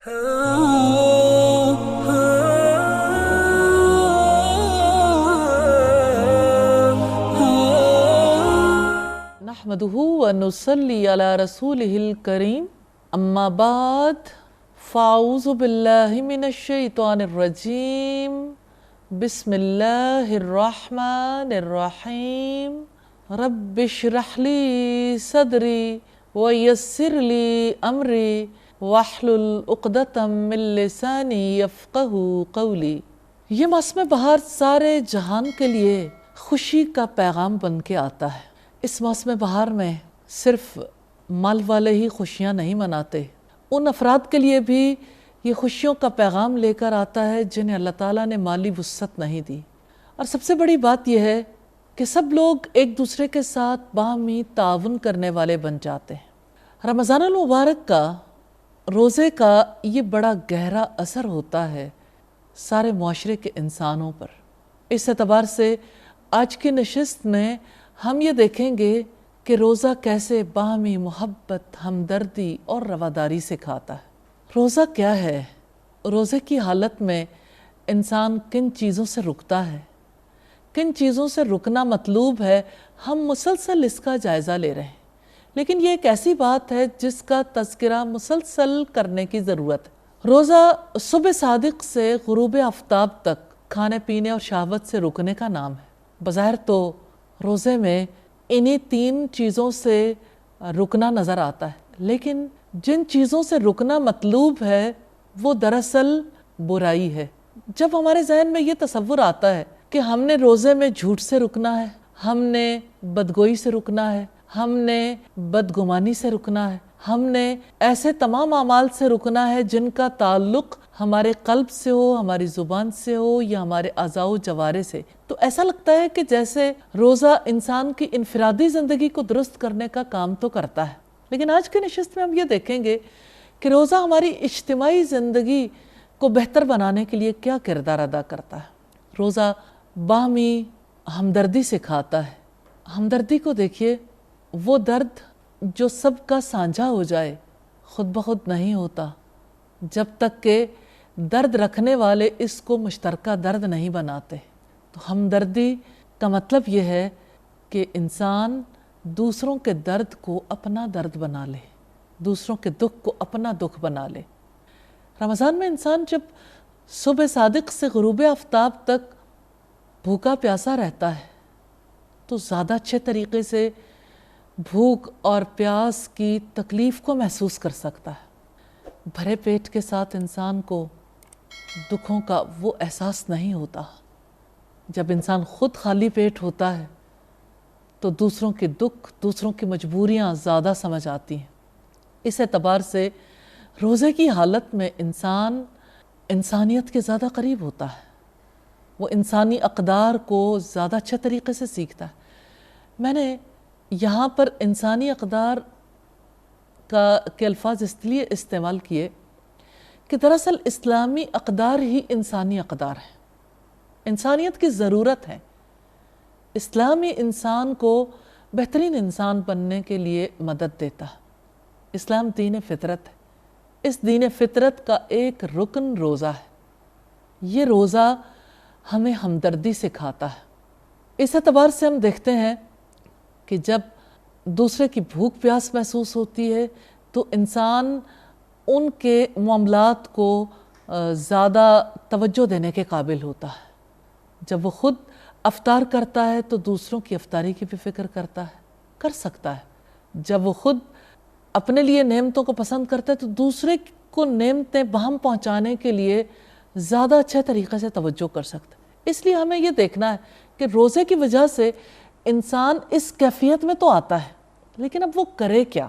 نحمدہ ونصلی علی رسولہ الکریم اما بعد فاعوذ باللہ من الشیطان الرجیم بسم اللہ الرحمن الرحیم رب اشرح لی صدری ویسر لی امری واحلل عقدۃ من لسانی یفقہوا قولی۔ یہ موسم بہار سارے جہان کے لیے خوشی کا پیغام بن کے آتا ہے۔ اس موسم بہار میں صرف مال والے ہی خوشیاں نہیں مناتے، ان افراد کے لیے بھی یہ خوشیوں کا پیغام لے کر آتا ہے جنہیں اللہ تعالیٰ نے مالی وسعت نہیں دی۔ اور سب سے بڑی بات یہ ہے کہ سب لوگ ایک دوسرے کے ساتھ باہمی تعاون کرنے والے بن جاتے ہیں۔ رمضان المبارک کا، روزے کا یہ بڑا گہرا اثر ہوتا ہے سارے معاشرے کے انسانوں پر۔ اس اعتبار سے آج کی نشست میں ہم یہ دیکھیں گے کہ روزہ کیسے باہمی محبت، ہمدردی اور رواداری سکھاتا ہے۔ روزہ کیا ہے؟ روزے کی حالت میں انسان کن چیزوں سے رکتا ہے، کن چیزوں سے رکنا مطلوب ہے، ہم مسلسل اس کا جائزہ لے رہے ہیں۔ لیکن یہ ایک ایسی بات ہے جس کا تذکرہ مسلسل کرنے کی ضرورت ہے۔ روزہ صبح صادق سے غروب آفتاب تک کھانے پینے اور شہوت سے رکنے کا نام ہے۔ بظاہر تو روزے میں انہی تین چیزوں سے رکنا نظر آتا ہے، لیکن جن چیزوں سے رکنا مطلوب ہے وہ دراصل برائی ہے۔ جب ہمارے ذہن میں یہ تصور آتا ہے کہ ہم نے روزے میں جھوٹ سے رکنا ہے، ہم نے بدگوئی سے رکنا ہے، ہم نے بدگمانی سے رکنا ہے، ہم نے ایسے تمام اعمال سے رکنا ہے جن کا تعلق ہمارے قلب سے ہو، ہماری زبان سے ہو یا ہمارے اعضاء و جوارح سے، تو ایسا لگتا ہے کہ جیسے روزہ انسان کی انفرادی زندگی کو درست کرنے کا کام تو کرتا ہے۔ لیکن آج کی نشست میں ہم یہ دیکھیں گے کہ روزہ ہماری اجتماعی زندگی کو بہتر بنانے کے لیے کیا کردار ادا کرتا ہے۔ روزہ باہمی ہمدردی سکھاتا ہے۔ ہمدردی کو دیکھیے، وہ درد جو سب کا سانجھا ہو جائے خود بخود نہیں ہوتا جب تک کہ درد رکھنے والے اس کو مشترکہ درد نہیں بناتے۔ تو ہمدردی کا مطلب یہ ہے کہ انسان دوسروں کے درد کو اپنا درد بنا لے، دوسروں کے دکھ کو اپنا دکھ بنا لے۔ رمضان میں انسان جب صبح صادق سے غروب آفتاب تک بھوکا پیاسا رہتا ہے تو زیادہ اچھے طریقے سے بھوک اور پیاس کی تکلیف کو محسوس کر سکتا ہے۔ بھرے پیٹ کے ساتھ انسان کو دکھوں کا وہ احساس نہیں ہوتا۔ جب انسان خود خالی پیٹ ہوتا ہے تو دوسروں کے دکھ، دوسروں کی مجبوریاں زیادہ سمجھ آتی ہیں۔ اس اعتبار سے روزے کی حالت میں انسان انسانیت کے زیادہ قریب ہوتا ہے، وہ انسانی اقدار کو زیادہ اچھے طریقے سے سیکھتا ہے۔ میں نے یہاں پر انسانی اقدار کے الفاظ اس لیے استعمال کیے کہ دراصل اسلامی اقدار ہی انسانی اقدار ہیں، انسانیت کی ضرورت ہے۔ اسلامی انسان کو بہترین انسان بننے کے لیے مدد دیتا ہے۔ اسلام دین فطرت ہے، اس دین فطرت کا ایک رکن روزہ ہے۔ یہ روزہ ہمیں ہمدردی سکھاتا ہے۔ اس اعتبار سے ہم دیکھتے ہیں کہ جب دوسرے کی بھوک پیاس محسوس ہوتی ہے تو انسان ان کے معاملات کو زیادہ توجہ دینے کے قابل ہوتا ہے۔ جب وہ خود افطار کرتا ہے تو دوسروں کی افطاری کی بھی فکر کرتا ہے، کر سکتا ہے۔ جب وہ خود اپنے لیے نعمتوں کو پسند کرتا ہے تو دوسرے کو نعمتیں بہم پہنچانے کے لیے زیادہ اچھے طریقے سے توجہ کر سکتا ہے۔ اس لیے ہمیں یہ دیکھنا ہے کہ روزے کی وجہ سے انسان اس کیفیت میں تو آتا ہے، لیکن اب وہ کرے کیا؟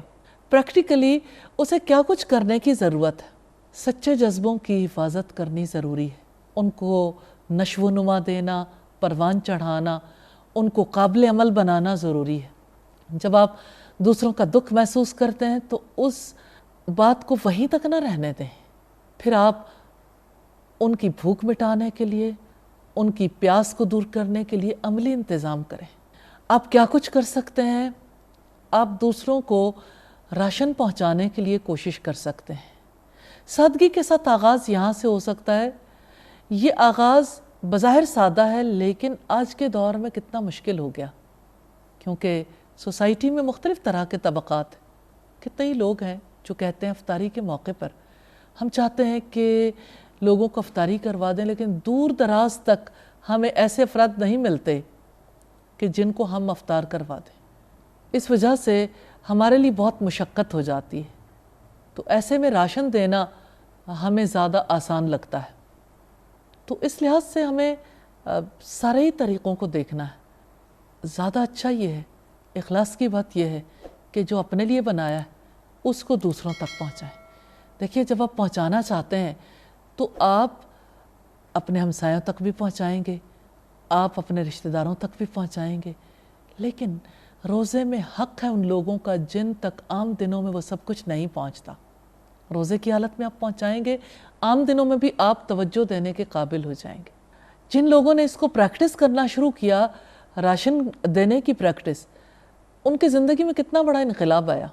پریکٹیکلی اسے کیا کچھ کرنے کی ضرورت ہے۔ سچے جذبوں کی حفاظت کرنی ضروری ہے، ان کو نشو و نما دینا، پروان چڑھانا، ان کو قابل عمل بنانا ضروری ہے۔ جب آپ دوسروں کا دکھ محسوس کرتے ہیں تو اس بات کو وہیں تک نہ رہنے دیں، پھر آپ ان کی بھوک مٹانے کے لیے، ان کی پیاس کو دور کرنے کے لیے عملی انتظام کریں۔ آپ کیا کچھ کر سکتے ہیں؟ آپ دوسروں کو راشن پہنچانے کے لیے کوشش کر سکتے ہیں۔ سادگی کے ساتھ آغاز یہاں سے ہو سکتا ہے۔ یہ آغاز بظاہر سادہ ہے لیکن آج کے دور میں کتنا مشکل ہو گیا، کیونکہ سوسائٹی میں مختلف طرح کے طبقات ہیں۔ کتنے ہی لوگ ہیں جو کہتے ہیں افطاری کے موقع پر ہم چاہتے ہیں کہ لوگوں کو افطاری کروا دیں، لیکن دور دراز تک ہمیں ایسے افراد نہیں ملتے کہ جن کو ہم افطار کروا دیں۔ اس وجہ سے ہمارے لیے بہت مشقت ہو جاتی ہے، تو ایسے میں راشن دینا ہمیں زیادہ آسان لگتا ہے۔ تو اس لحاظ سے ہمیں سارے ہی طریقوں کو دیکھنا ہے۔ زیادہ اچھا یہ ہے، اخلاص کی بات یہ ہے کہ جو اپنے لیے بنایا ہے اس کو دوسروں تک پہنچائیں۔ دیکھیے، جب آپ پہنچانا چاہتے ہیں تو آپ اپنے ہمسایوں تک بھی پہنچائیں گے، آپ اپنے رشتہ داروں تک بھی پہنچائیں گے، لیکن روزے میں حق ہے ان لوگوں کا جن تک عام دنوں میں وہ سب کچھ نہیں پہنچتا۔ روزے کی حالت میں آپ پہنچائیں گے، عام دنوں میں بھی آپ توجہ دینے کے قابل ہو جائیں گے۔ جن لوگوں نے اس کو پریکٹس کرنا شروع کیا، راشن دینے کی پریکٹس، ان کی زندگی میں کتنا بڑا انقلاب آیا۔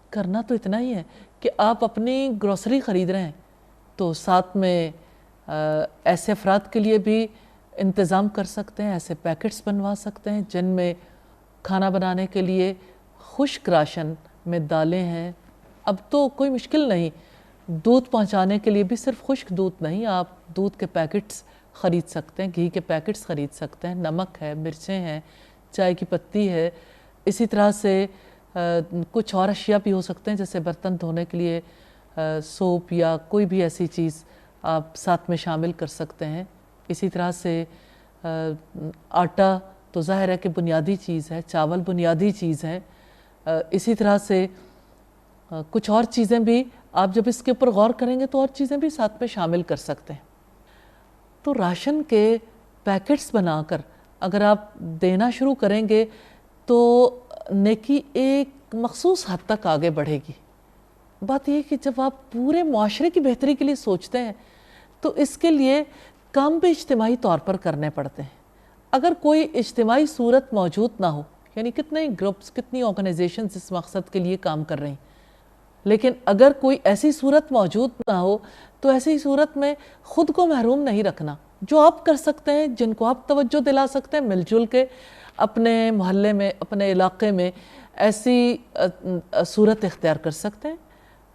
کرنا تو اتنا ہی ہے کہ آپ اپنی گروسری خرید رہے ہیں تو ساتھ میں ایسے افراد کے لیے بھی انتظام کر سکتے ہیں، ایسے پیکٹس بنوا سکتے ہیں جن میں کھانا بنانے کے لیے خشک راشن میں دالیں ہیں۔ اب تو کوئی مشکل نہیں، دودھ پہنچانے کے لیے بھی صرف خشک دودھ نہیں، آپ دودھ کے پیکٹس خرید سکتے ہیں، گھی کے پیکٹس خرید سکتے ہیں، نمک ہے، مرچیں ہیں، چائے کی پتی ہے۔ اسی طرح سے کچھ اور اشیاء بھی ہو سکتے ہیں، جیسے برتن دھونے کے لیے سوپ یا کوئی بھی ایسی چیز آپ ساتھ میں شامل کر سکتے ہیں۔ اسی طرح سے آٹا تو ظاہر ہے کہ بنیادی چیز ہے، چاول بنیادی چیز ہے۔ اسی طرح سے کچھ اور چیزیں بھی آپ جب اس کے اوپر غور کریں گے تو اور چیزیں بھی ساتھ میں شامل کر سکتے ہیں۔ تو راشن کے پیکٹس بنا کر اگر آپ دینا شروع کریں گے تو نیکی ایک مخصوص حد تک آگے بڑھے گی۔ بات یہ ہے کہ جب آپ پورے معاشرے کی بہتری کے لیے سوچتے ہیں تو اس کے لیے کام بھی اجتماعی طور پر کرنے پڑتے ہیں۔ اگر کوئی اجتماعی صورت موجود نہ ہو، یعنی کتنے گروپس، کتنی آرگنائزیشنز اس مقصد کے لیے کام کر رہے ہیں، لیکن اگر کوئی ایسی صورت موجود نہ ہو تو ایسی صورت میں خود کو محروم نہیں رکھنا۔ جو آپ کر سکتے ہیں، جن کو آپ توجہ دلا سکتے ہیں، مل جل کے اپنے محلے میں، اپنے علاقے میں ایسی صورت اختیار کر سکتے ہیں۔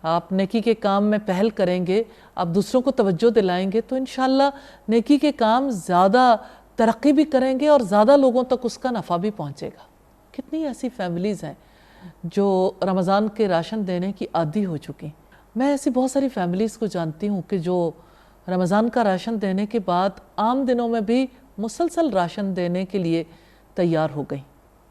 آپ نیکی کے کام میں پہل کریں گے، آپ دوسروں کو توجہ دلائیں گے تو انشاءاللہ نیکی کے کام زیادہ ترقی بھی کریں گے اور زیادہ لوگوں تک اس کا نفع بھی پہنچے گا۔ کتنی ایسی فیملیز ہیں جو رمضان کے راشن دینے کی عادی ہو چکی۔ میں ایسی بہت ساری فیملیز کو جانتی ہوں کہ جو رمضان کا راشن دینے کے بعد عام دنوں میں بھی مسلسل راشن دینے کے لیے تیار ہو گئی۔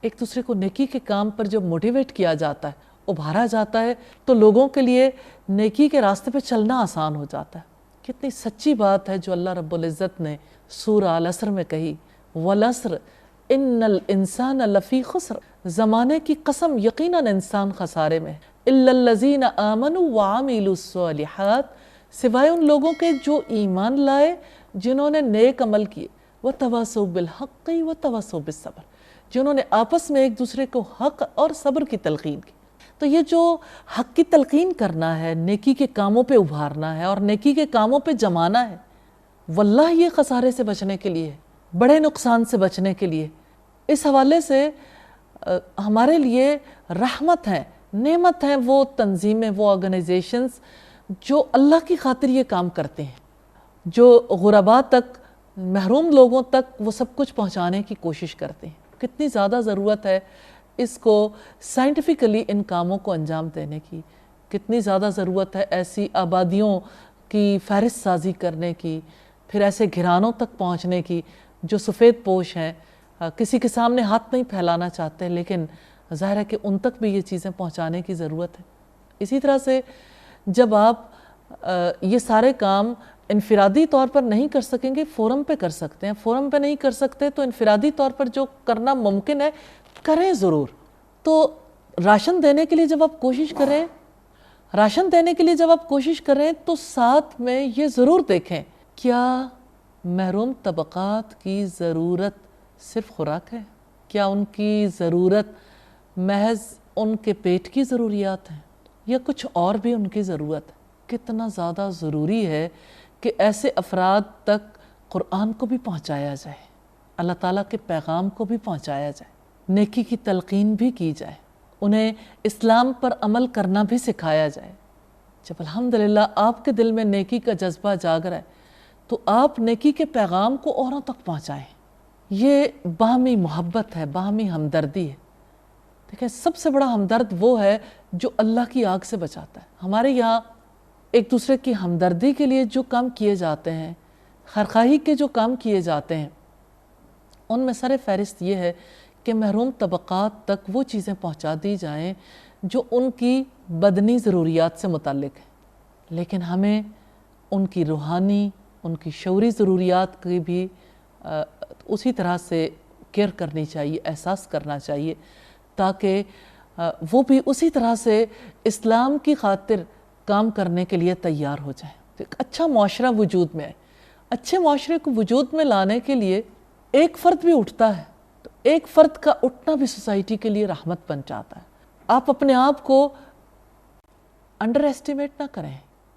ایک دوسرے کو نیکی کے کام پر جب موٹیویٹ کیا جاتا ہے، ابھارا جاتا ہے، تو لوگوں کے لیے نیکی کے راستے پہ چلنا آسان ہو جاتا ہے۔ کتنی سچی بات ہے جو اللہ رب العزت نے سورہ العصر میں کہی، وَالْعَصْرِ إِنَّ الْإِنسَانَ لَفِي خُسْرٍ، زمانے کی قسم یقیناً انسان خسارے میں، إِلَّا الَّذِينَ آمَنُوا وَعَمِلُوا الصَّالِحَاتِ، سوائے ان لوگوں کے جو ایمان لائے، جنہوں نے نیک عمل کیے، وَتَوَاصَوْا بِالْحَقِّ وَتَوَاصَوْا بِالصَّبْرِ، جنہوں نے آپس میں ایک دوسرے کو حق اور صبر کی تلقین کی۔ تو یہ جو حق کی تلقین کرنا ہے، نیکی کے کاموں پہ ابھارنا ہے اور نیکی کے کاموں پہ جمانا ہے، واللہ یہ خسارے سے بچنے کے لیے، بڑے نقصان سے بچنے کے لیے۔ اس حوالے سے ہمارے لیے رحمت ہے، نعمت ہیں وہ تنظیمیں، وہ آرگنائزیشنز جو اللہ کی خاطر یہ کام کرتے ہیں، جو غرباء تک، محروم لوگوں تک وہ سب کچھ پہنچانے کی کوشش کرتے ہیں۔ کتنی زیادہ ضرورت ہے اس کو سائنٹیفکلی ان کاموں کو انجام دینے کی، کتنی زیادہ ضرورت ہے ایسی آبادیوں کی فہرست سازی کرنے کی، پھر ایسے گھرانوں تک پہنچنے کی جو سفید پوش ہیں، کسی کے سامنے ہاتھ نہیں پھیلانا چاہتے، لیکن ظاہر ہے کہ ان تک بھی یہ چیزیں پہنچانے کی ضرورت ہے۔ اسی طرح سے جب آپ یہ سارے کام انفرادی طور پر نہیں کر سکیں گے، فورم پہ کر سکتے ہیں۔ فورم پہ نہیں کر سکتے تو انفرادی طور پر جو کرنا ممکن ہے کریں ضرور۔ تو راشن دینے کے لیے جب آپ کوشش کریں، تو ساتھ میں یہ ضرور دیکھیں کیا محروم طبقات کی ضرورت صرف خوراک ہے؟ کیا ان کی ضرورت محض ان کے پیٹ کی ضروریات ہیں یا کچھ اور بھی ان کی ضرورت ہے؟ کتنا زیادہ ضروری ہے کہ ایسے افراد تک قرآن کو بھی پہنچایا جائے، اللہ تعالیٰ کے پیغام کو بھی پہنچایا جائے، نیکی کی تلقین بھی کی جائے، انہیں اسلام پر عمل کرنا بھی سکھایا جائے۔ جب الحمدللہ آپ کے دل میں نیکی کا جذبہ جاگ رہا ہے تو آپ نیکی کے پیغام کو اوروں تک پہنچائیں۔ یہ باہمی محبت ہے، باہمی ہمدردی ہے۔ دیکھیں، سب سے بڑا ہمدرد وہ ہے جو اللہ کی آگ سے بچاتا ہے۔ ہمارے یہاں ایک دوسرے کی ہمدردی کے لیے جو کام کیے جاتے ہیں، خیرخواہی کے جو کام کیے جاتے ہیں، ان میں سر فہرست یہ ہے کہ محروم طبقات تک وہ چیزیں پہنچا دی جائیں جو ان کی بدنی ضروریات سے متعلق ہیں، لیکن ہمیں ان کی روحانی، ان کی شعوری ضروریات کی بھی اسی طرح سے کیئر کرنی چاہیے، احساس کرنا چاہیے، تاکہ وہ بھی اسی طرح سے اسلام کی خاطر کام کرنے کے لیے تیار ہو جائیں۔ ایک اچھا معاشرہ وجود میں ہے، اچھے معاشرے کو وجود میں لانے کے لیے ایک فرد بھی اٹھتا ہے تو ایک فرد کا اٹھنا بھی سوسائٹی کے لیے رحمت بن جاتا ہے۔ آپ اپنے آپ کو انڈر ایسٹیمیٹ نہ کریں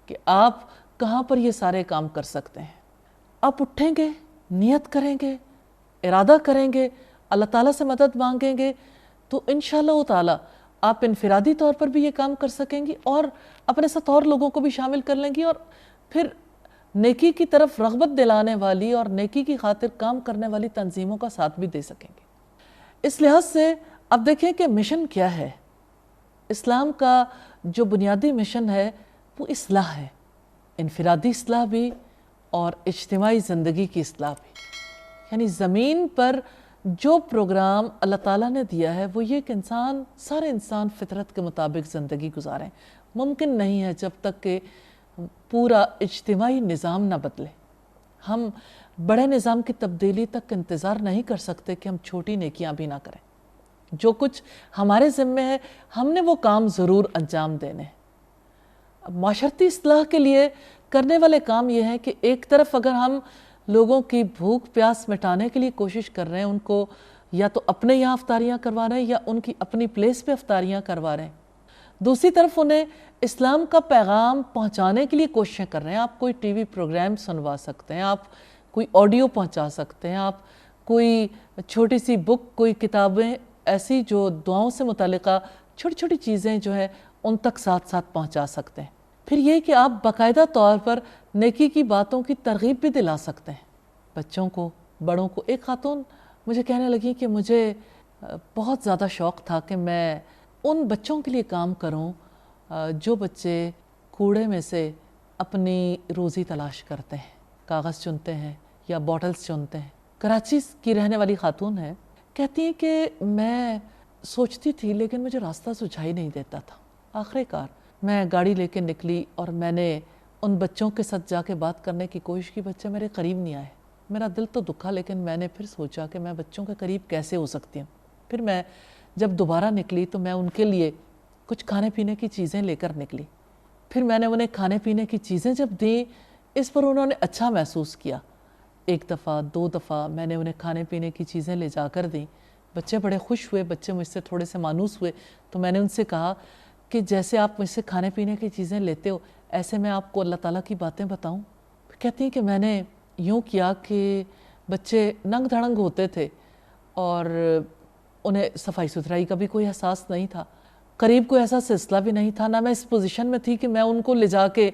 کہ آپ کہاں پر یہ سارے کام کر سکتے ہیں۔ آپ اٹھیں گے، نیت کریں گے، ارادہ کریں گے، اللہ تعالیٰ سے مدد مانگیں گے تو انشاءاللہ تعالیٰ آپ انفرادی طور پر بھی یہ کام کر سکیں گی اور اپنے ساتھ اور لوگوں کو بھی شامل کر لیں گی، اور پھر نیکی کی طرف رغبت دلانے والی اور نیکی کی خاطر کام کرنے والی تنظیموں کا ساتھ بھی دے سکیں گے۔ اس لحاظ سے اب دیکھیں کہ مشن کیا ہے۔ اسلام کا جو بنیادی مشن ہے وہ اصلاح ہے، انفرادی اصلاح بھی اور اجتماعی زندگی کی اصلاح بھی۔ یعنی زمین پر جو پروگرام اللہ تعالیٰ نے دیا ہے وہ یہ کہ سارے انسان فطرت کے مطابق زندگی گزاریں۔ ممکن نہیں ہے جب تک کہ پورا اجتماعی نظام نہ بدلے۔ ہم بڑے نظام کی تبدیلی تک انتظار نہیں کر سکتے کہ ہم چھوٹی نیکیاں بھی نہ کریں۔ جو کچھ ہمارے ذمہ ہے ہم نے وہ کام ضرور انجام دینے ہیں۔ معاشرتی اصلاح کے لیے کرنے والے کام یہ ہیں کہ ایک طرف اگر ہم لوگوں کی بھوک پیاس مٹانے کے لیے کوشش کر رہے ہیں، ان کو یا تو اپنے یہاں افطاریاں کروا رہے ہیں یا ان کی اپنی پلیس پہ افطاریاں کروا رہے ہیں، دوسری طرف انہیں اسلام کا پیغام پہنچانے کے لیے کوششیں کر رہے ہیں۔ آپ کوئی ٹی وی پروگرام سنوا سکتے ہیں، آپ کوئی آڈیو پہنچا سکتے ہیں، آپ کوئی چھوٹی سی بک، کوئی کتابیں ایسی جو دعاؤں سے متعلقہ چھوٹی چھوٹی چیزیں جو ہیں ان تک ساتھ ساتھ پہنچا سکتے ہیں۔ پھر یہ کہ آپ باقاعدہ طور پر نیکی کی باتوں کی ترغیب بھی دلا سکتے ہیں بچوں کو، بڑوں کو۔ ایک خاتون مجھے کہنے لگی کہ مجھے بہت زیادہ شوق تھا کہ میں ان بچوں کے لیے کام کروں جو بچے کوڑے میں سے اپنی روزی تلاش کرتے ہیں، کاغذ چنتے ہیں یا بوٹلز چنتے ہیں۔ کراچی کی رہنے والی خاتون ہے، کہتی ہیں کہ میں سوچتی تھی لیکن مجھے راستہ سجھائی نہیں دیتا تھا۔ آخر کار میں گاڑی لے کے نکلی اور میں نے ان بچوں کے ساتھ جا کے بات کرنے کی کوشش کی۔ بچے میرے قریب نہیں آئے، میرا دل تو دکھا، لیکن میں نے پھر سوچا کہ میں بچوں کے قریب کیسے ہو سکتی ہوں۔ پھر میں جب دوبارہ نکلی تو میں ان کے لیے کچھ کھانے پینے کی چیزیں لے کر نکلی۔ پھر میں نے انہیں کھانے پینے کی چیزیں جب دیں، اس پر انہوں نے اچھا محسوس کیا۔ ایک دفعہ، دو دفعہ میں نے انہیں کھانے پینے کی چیزیں لے جا کر دیں، بچے بڑے خوش ہوئے، بچے مجھ سے تھوڑے سے مانوس ہوئے۔ تو میں نے ان سے کہا کہ جیسے آپ مجھ سے کھانے پینے کی چیزیں لیتے ہو، ایسے میں آپ کو اللہ تعالیٰ کی باتیں بتاؤں۔ کہتی ہیں کہ میں نے یوں کیا کہ بچے ننگ دھڑنگ ہوتے تھے اور انہیں صفائی ستھرائی کا بھی کوئی احساس نہیں تھا، قریب کوئی ایسا سلسلہ بھی نہیں تھا، نہ میں اس پوزیشن میں تھی کہ میں ان کو لے جا کے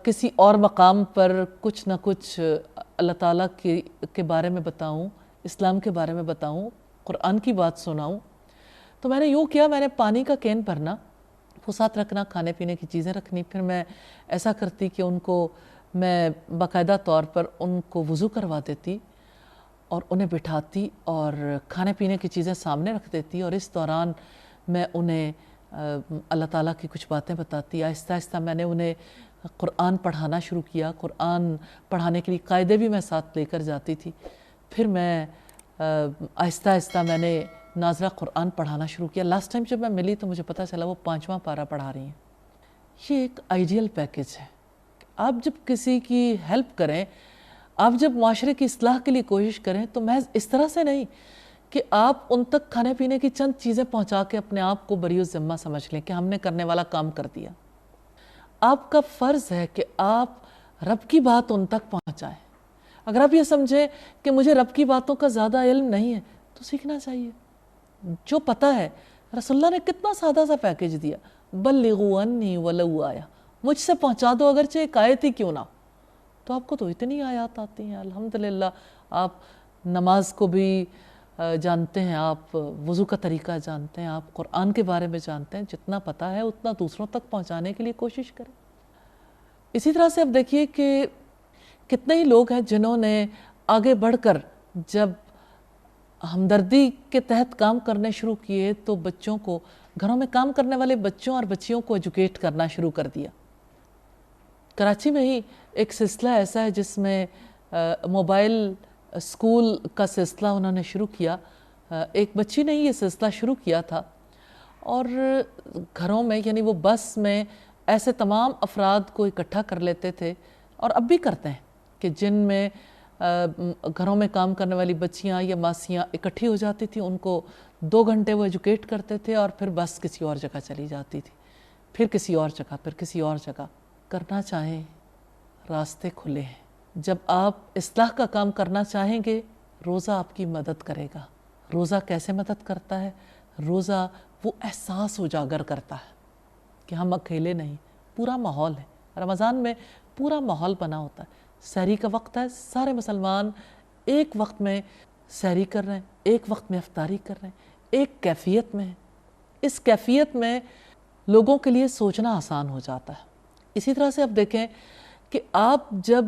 کسی اور مقام پر کچھ نہ کچھ اللہ تعالیٰ کے بارے میں بتاؤں، اسلام کے بارے میں بتاؤں، قرآن کی بات سناؤں۔ تو میں نے یوں کیا، میں نے پانی کا کین بھرنا، وہ ساتھ رکھنا، کھانے پینے کی چیزیں رکھنی۔ پھر میں ایسا کرتی کہ ان کو میں باقاعدہ طور پر ان کو وضو کروا دیتی اور انہیں بٹھاتی اور کھانے پینے کی چیزیں سامنے رکھ دیتی، اور اس دوران میں انہیں اللہ تعالیٰ کی کچھ باتیں بتاتی۔ آہستہ آہستہ میں نے انہیں قرآن پڑھانا شروع کیا۔ قرآن پڑھانے کے لیے قاعدے بھی میں ساتھ لے کر جاتی تھی۔ پھر میں آہستہ آہستہ میں نے ناظرہ قرآن پڑھانا شروع کیا۔ لاسٹ ٹائم جب میں ملی تو مجھے پتہ چلا وہ 5واں پارہ پڑھا رہی ہیں۔ یہ ایک آئیڈیل پیکج ہے۔ آپ جب کسی کی ہیلپ کریں، آپ جب معاشرے کی اصلاح کے لیے کوشش کریں تو محض اس طرح سے نہیں کہ آپ ان تک کھانے پینے کی چند چیزیں پہنچا کے اپنے آپ کو بری الذمہ سمجھ لیں کہ ہم نے کرنے والا کام کر دیا۔ آپ کا فرض ہے کہ آپ رب کی بات ان تک پہنچائیں۔ اگر آپ یہ سمجھیں کہ مجھے رب کی باتوں کا زیادہ علم نہیں ہے تو سیکھنا چاہیے۔ جو پتہ ہے، رسول اللہ نے کتنا سادہ سا پیکج دیا، بلغوا انی ولو آیا، مجھ سے پہنچا دو اگرچہ ایک آیت ہی کیوں نہ۔ تو آپ کو تو اتنی آیات آتی ہیں الحمدللہ، آپ نماز کو بھی جانتے ہیں، آپ وضو کا طریقہ جانتے ہیں، آپ قرآن کے بارے میں جانتے ہیں، جتنا پتہ ہے اتنا دوسروں تک پہنچانے کے لیے کوشش کریں۔ اسی طرح سے اب دیکھیے کہ کتنے ہی لوگ ہیں جنہوں نے آگے بڑھ کر جب ہمدردی کے تحت کام کرنے شروع کیے تو بچوں کو، گھروں میں کام کرنے والے بچوں اور بچیوں کو ایجوکیٹ کرنا شروع کر دیا۔ کراچی میں ہی ایک سلسلہ ایسا ہے جس میں موبائل اسکول کا سلسلہ انہوں نے شروع کیا۔ ایک بچی نے یہ سلسلہ شروع کیا تھا اور گھروں میں، یعنی وہ بس میں ایسے تمام افراد کو اکٹھا کر لیتے تھے، اور اب بھی کرتے ہیں، کہ جن میں گھروں میں کام کرنے والی بچیاں یا ماسیاں اکٹھی ہو جاتی تھیں، ان کو 2 گھنٹے وہ ایجوکیٹ کرتے تھے، اور پھر بس کسی اور جگہ چلی جاتی تھی، پھر کسی اور جگہ، پھر کسی اور جگہ۔ کرنا چاہیں راستے کھلے ہیں۔ جب آپ اصلاح کا کام کرنا چاہیں گے، روزہ آپ کی مدد کرے گا۔ روزہ کیسے مدد کرتا ہے؟ روزہ وہ احساس اجاگر کرتا ہے کہ ہم اکیلے نہیں، پورا ماحول ہے۔ رمضان میں پورا ماحول بنا ہوتا ہے، سحری کا وقت ہے، سارے مسلمان ایک وقت میں سحری کر رہے ہیں، ایک وقت میں افطاری کر رہے ہیں، ایک کیفیت میں ہیں۔ اس کیفیت میں لوگوں کے لیے سوچنا آسان ہو جاتا ہے۔ اسی طرح سے اب دیکھیں کہ آپ جب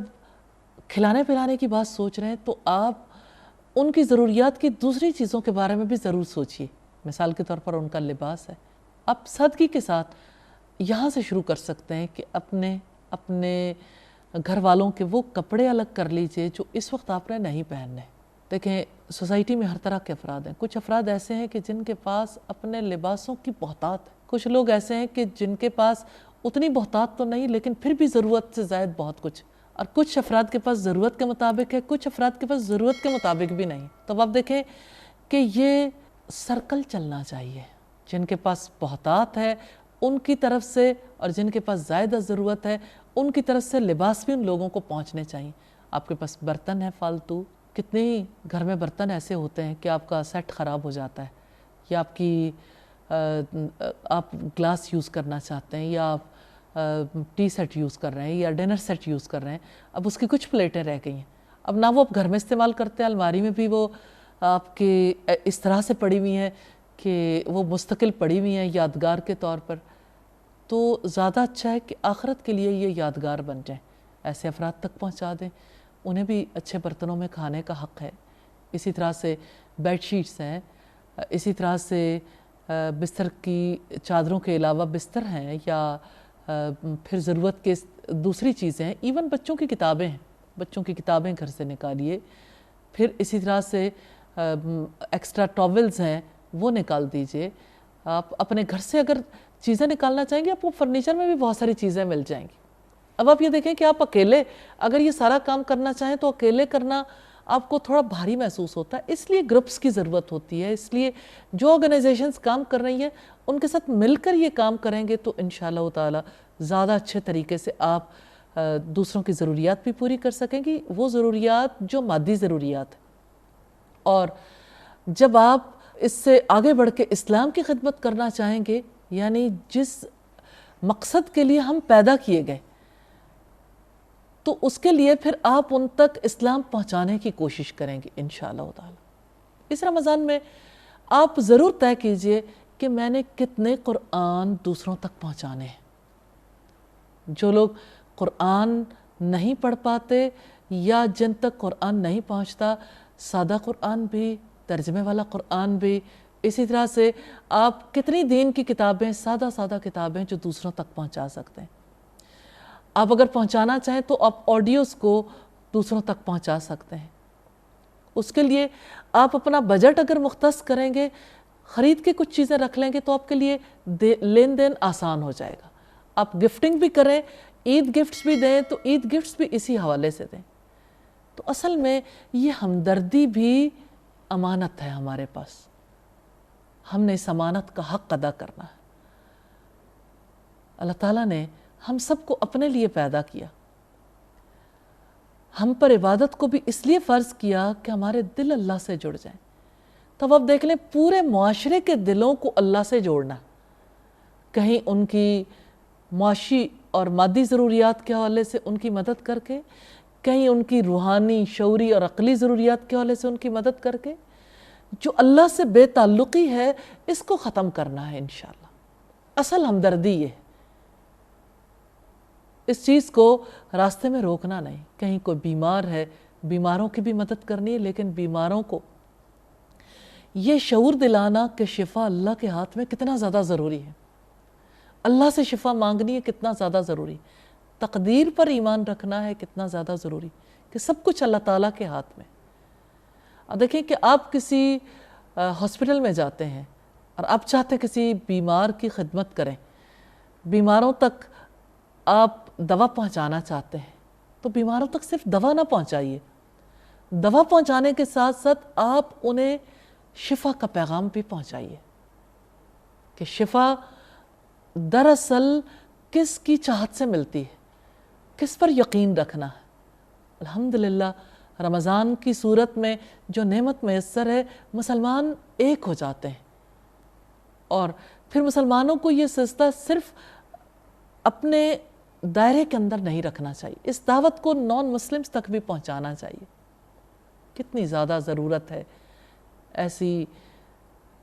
کھلانے پلانے کی بات سوچ رہے ہیں تو آپ ان کی ضروریات کی دوسری چیزوں کے بارے میں بھی ضرور سوچئے۔ مثال کے طور پر ان کا لباس ہے، آپ صدقے کے ساتھ یہاں سے شروع کر سکتے ہیں کہ اپنے گھر والوں کے وہ کپڑے الگ کر لیجئے جو اس وقت آپ نے نہیں پہننے۔ دیکھیں سوسائٹی میں ہر طرح کے افراد ہیں، کچھ افراد ایسے ہیں کہ جن کے پاس اپنے لباسوں کی بہتات ہے، کچھ لوگ ایسے ہیں کہ جن کے پاس اتنی بہتات تو نہیں لیکن پھر بھی ضرورت سے زائد بہت کچھ، اور کچھ افراد کے پاس ضرورت کے مطابق ہے، کچھ افراد کے پاس ضرورت کے مطابق بھی نہیں۔ تو آپ دیکھیں کہ یہ سرکل چلنا چاہیے، جن کے پاس بہتات ہے ان کی طرف سے، اور جن کے پاس زائدہ ضرورت ہے ان کی طرف سے لباس بھی ان لوگوں کو پہنچنے چاہیے۔ آپ کے پاس برتن ہے فالتو، کتنے ہی گھر میں برتن ایسے ہوتے ہیں کہ آپ کا سیٹ خراب ہو جاتا ہے، یا آپ گلاس یوز کرنا چاہتے ہیں، یا آپ ٹی سیٹ یوز کر رہے ہیں یا ڈنر سیٹ یوز کر رہے ہیں، اب اس کی کچھ پلیٹیں رہ گئی ہیں، اب نہ وہ آپ گھر میں استعمال کرتے ہیں، الماری میں بھی وہ آپ کے اس طرح سے پڑی ہوئی ہیں کہ وہ مستقل پڑی ہوئی ہیں یادگار کے طور پر، تو زیادہ اچھا ہے کہ آخرت کے لیے یہ یادگار بن جائیں، ایسے افراد تک پہنچا دیں، انہیں بھی اچھے برتنوں میں کھانے کا حق ہے۔ اسی طرح سے بیڈ شیٹس ہیں، اسی طرح سے بستر کی چادروں کے علاوہ بستر ہیں، یا پھر ضرورت کے دوسری چیزیں ہیں، ایون بچوں کی کتابیں ہیں، بچوں کی کتابیں گھر سے نکالیے، پھر اسی طرح سے ایکسٹرا ٹاولز ہیں وہ نکال دیجئے۔ آپ اپنے گھر سے اگر چیزیں نکالنا چاہیں گے، آپ کو فرنیچر میں بھی بہت ساری چیزیں مل جائیں گی۔ اب آپ یہ دیکھیں کہ آپ اکیلے اگر یہ سارا کام کرنا چاہیں تو اکیلے کرنا آپ کو تھوڑا بھاری محسوس ہوتا ہے، اس لیے گروپس کی ضرورت ہوتی ہے، اس لیے جو آرگنائزیشنز کام کر رہی ہیں ان کے ساتھ مل کر یہ کام کریں گے تو انشاءاللہ تعالی زیادہ اچھے طریقے سے آپ دوسروں کی ضروریات بھی پوری کر سکیں گی، وہ ضروریات جو مادی ضروریات ہیں۔ اور جب آپ اس سے آگے بڑھ کے اسلام کی خدمت کرنا چاہیں گے، یعنی جس مقصد کے لیے ہم پیدا کیے گئے، تو اس کے لیے پھر آپ ان تک اسلام پہنچانے کی کوشش کریں گے انشاءاللہ تعالی۔ اس رمضان میں آپ ضرور طے کیجئے کہ میں نے کتنے قرآن دوسروں تک پہنچانے ہیں۔ جو لوگ قرآن نہیں پڑھ پاتے یا جن تک قرآن نہیں پہنچتا، سادہ قرآن بھی، ترجمے والا قرآن بھی، اسی طرح سے آپ کتنی دین کی کتابیں، سادہ کتابیں جو دوسروں تک پہنچا سکتے ہیں۔ آپ اگر پہنچانا چاہیں تو آپ آڈیوز کو دوسروں تک پہنچا سکتے ہیں۔ اس کے لیے آپ اپنا بجٹ اگر مختص کریں گے، خرید کے کچھ چیزیں رکھ لیں گے تو آپ کے لیے لین دین آسان ہو جائے گا۔ آپ گفٹنگ بھی کریں، عید گفٹس بھی دیں تو عید گفٹس بھی اسی حوالے سے دیں۔ تو اصل میں یہ ہمدردی بھی امانت ہے ہمارے پاس، ہم نے اس امانت کا حق ادا کرنا ہے۔ اللہ تعالیٰ نے ہم سب کو اپنے لیے پیدا کیا، ہم پر عبادت کو بھی اس لیے فرض کیا کہ ہمارے دل اللہ سے جڑ جائیں۔ تب اب دیکھ لیں پورے معاشرے کے دلوں کو اللہ سے جوڑنا، کہیں ان کی معاشی اور مادی ضروریات کے حوالے سے ان کی مدد کر کے، کہیں ان کی روحانی، شعوری اور عقلی ضروریات کے حوالے سے ان کی مدد کر کے، جو اللہ سے بے تعلقی ہے اس کو ختم کرنا ہے انشاءاللہ۔ اصل ہمدردی یہ ہے، اس چیز کو راستے میں روکنا نہیں۔ کہیں کوئی بیمار ہے، بیماروں کی بھی مدد کرنی ہے، لیکن بیماروں کو یہ شعور دلانا کہ شفا اللہ کے ہاتھ میں کتنا زیادہ ضروری ہے، اللہ سے شفا مانگنی ہے کتنا زیادہ ضروری، تقدیر پر ایمان رکھنا ہے کتنا زیادہ ضروری، کہ سب کچھ اللہ تعالیٰ کے ہاتھ میں۔ اب دیکھیں کہ آپ کسی ہاسپٹل میں جاتے ہیں اور آپ چاہتے ہیں کسی بیمار کی خدمت کریں، بیماروں تک آپ دوا پہنچانا چاہتے ہیں، تو بیماروں تک صرف دوا نہ پہنچائیے، دوا پہنچانے کے ساتھ ساتھ آپ انہیں شفا کا پیغام بھی پہنچائیے، کہ شفا دراصل کس کی چاہت سے ملتی ہے، کس پر یقین رکھنا ہے۔ الحمدللہ رمضان کی صورت میں جو نعمت میسر ہے، مسلمان ایک ہو جاتے ہیں، اور پھر مسلمانوں کو یہ سلسلہ صرف اپنے دائرے کے اندر نہیں رکھنا چاہیے، اس دعوت کو نان مسلمز تک بھی پہنچانا چاہیے۔ کتنی زیادہ ضرورت ہے ایسی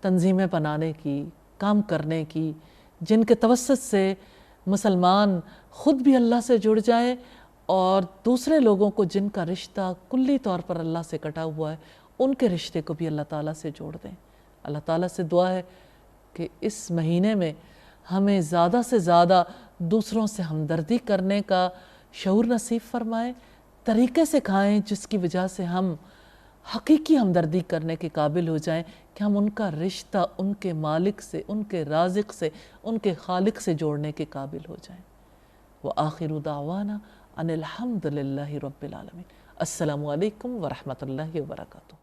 تنظیمیں بنانے کی، کام کرنے کی، جن کے توسط سے مسلمان خود بھی اللہ سے جڑ جائیں اور دوسرے لوگوں کو جن کا رشتہ کلی طور پر اللہ سے کٹا ہوا ہے ان کے رشتے کو بھی اللہ تعالیٰ سے جوڑ دیں۔ اللہ تعالیٰ سے دعا ہے کہ اس مہینے میں ہمیں زیادہ سے زیادہ دوسروں سے ہمدردی کرنے کا شعور نصیب فرمائے، طریقے سکھائیں جس کی وجہ سے ہم حقیقی ہمدردی کرنے کے قابل ہو جائیں، کہ ہم ان کا رشتہ ان کے مالک سے، ان کے رازق سے، ان کے خالق سے جوڑنے کے قابل ہو جائیں۔ وآخر دعوانا ان الحمد للہ رب العالمین۔ السلام علیکم ورحمۃ اللہ وبرکاتہ۔